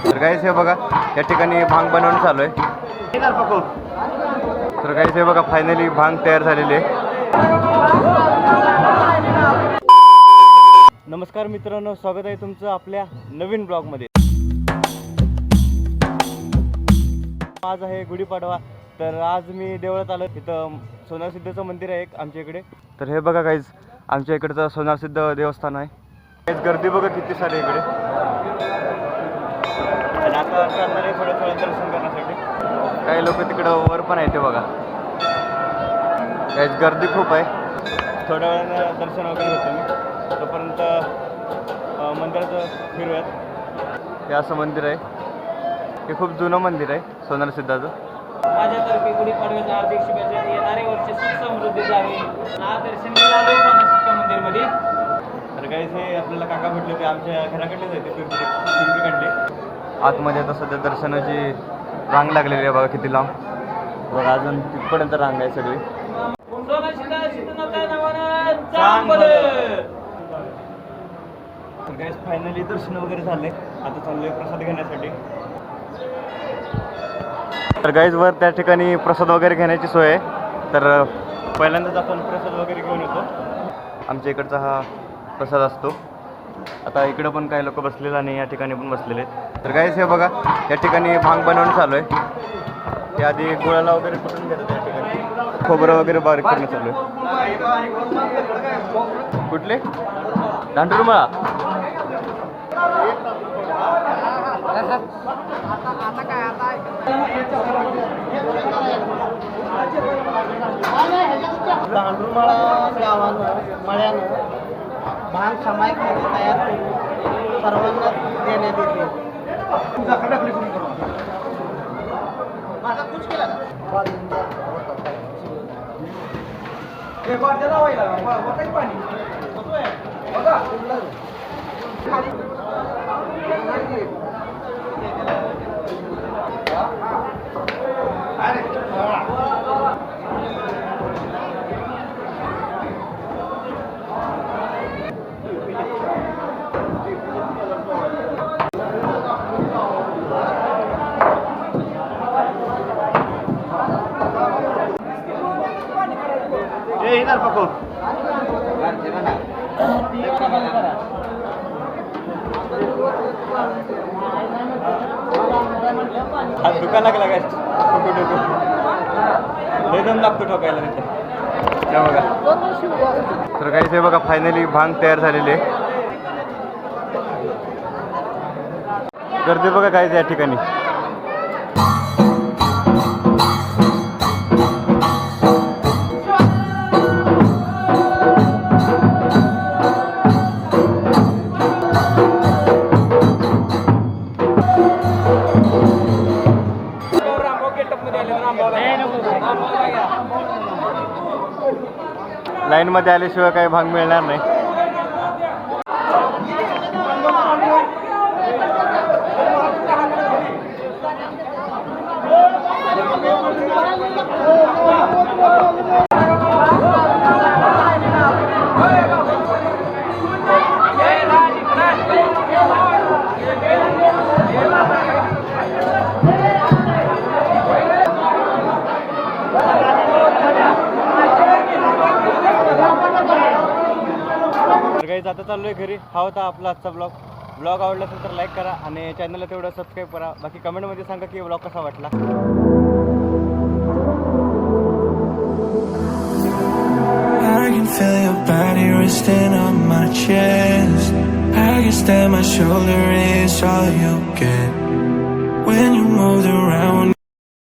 तर गाईस हे बघा या ठिकाणी भांग बनवणं चालू आहे. तर गाईस हे बघा फायनली भांग तयार झालेली आहे. नमस्कार मित्रांनो, स्वागत आहे तुमचं आपल्या नवीन ब्लॉगमध्ये. आज आहे गुढीपाडवा. तर आज मी देवळात आलो. इथं सोनारसिद्धचं मंदिर आहे एक आमच्या इकडे. तर हे बघा गाईज आमच्या इकडचं सोनारसिद्ध देवस्थान आहे. गर्दी बघा किती सारी इकडे. आणि आता चालणार आहे थोडं दर्शन करण्यासाठी. काही लोक तिकडं वर पण आहे ते बघा. गाईज गर्दी खूप आहे. थोड्या वेळानं दर्शन वगैरे होतं मी. तोपर्यंत मंदिराचं फिरूयात. हे असं मंदिर आहे. हे खूप जुनं मंदिर आहे सोनारसिद्धाचं. माझ्यातर्फे गुढीपाडव्याच्या हार्दिक शुभेच्छा. येणारे वर्ष सुख समृद्धी जावे. दर्शन केलं सोनारसिद्धच्या मंदिरमध्ये. तर काही हे आपल्याला काका भेटले ते आमच्या घराकडलेच आहे. ते पिंपरीकडले आतमध्ये आता सध्या दर्शनाची रांग लागलेली आहे बघा किती लांब. बघा अजून तिथपर्यंत रांग आहे सगळी. तर गाईस फायनली दर्शन वगैरे झाले. आता चाललोय प्रसाद घेण्यासाठी. तर गाईज वर त्या ठिकाणी प्रसाद वगैरे घेण्याची सोय आहे. तर पहिल्यांदाच आपण प्रसाद वगैरे घेऊन येतो. आमच्या इकडचा हा प्रसाद असतो. आता इकडं पण काही लोक बसलेले आणि या ठिकाणी पण बसलेले आहेत. तर गाईज हे बघा या ठिकाणी भांग बनवणं चालू आहे. ते आधी गुळाला वगैरे कुठून घेतात या ठिकाणी. खोबरं वगैरे बारीक करणं चालू आहे. कुठले दांडुरमाळा. दांडुरमाळा गावानं मळ्यानं भांग समायकमध्ये तयार करून सर्वांना देण्यात येते. माझा कुछ केला ना इधर पको. आज दुकान लागला काय एकदम लागतो ठोकायला तिथे. बघा तर काही ते बघा फायनली भांग तयार झालेली आहे. गर्दी बघा काय या ठिकाणी. लाईन मध्ये आल्याशिवाय काही भांग मिळणार नाही. आता चाललोय घरी. हा होता आपला आजचा ब्लॉग आवडला असेल तर लाईक करा आणि चॅनलला तेवढं सबस्क्राईब करा. बाकी कमेंटमध्ये सांगा की ब्लॉग कसा वाटला. I can feel your body resting on my chest. I guess that my shoulder is all you get. When you moved around,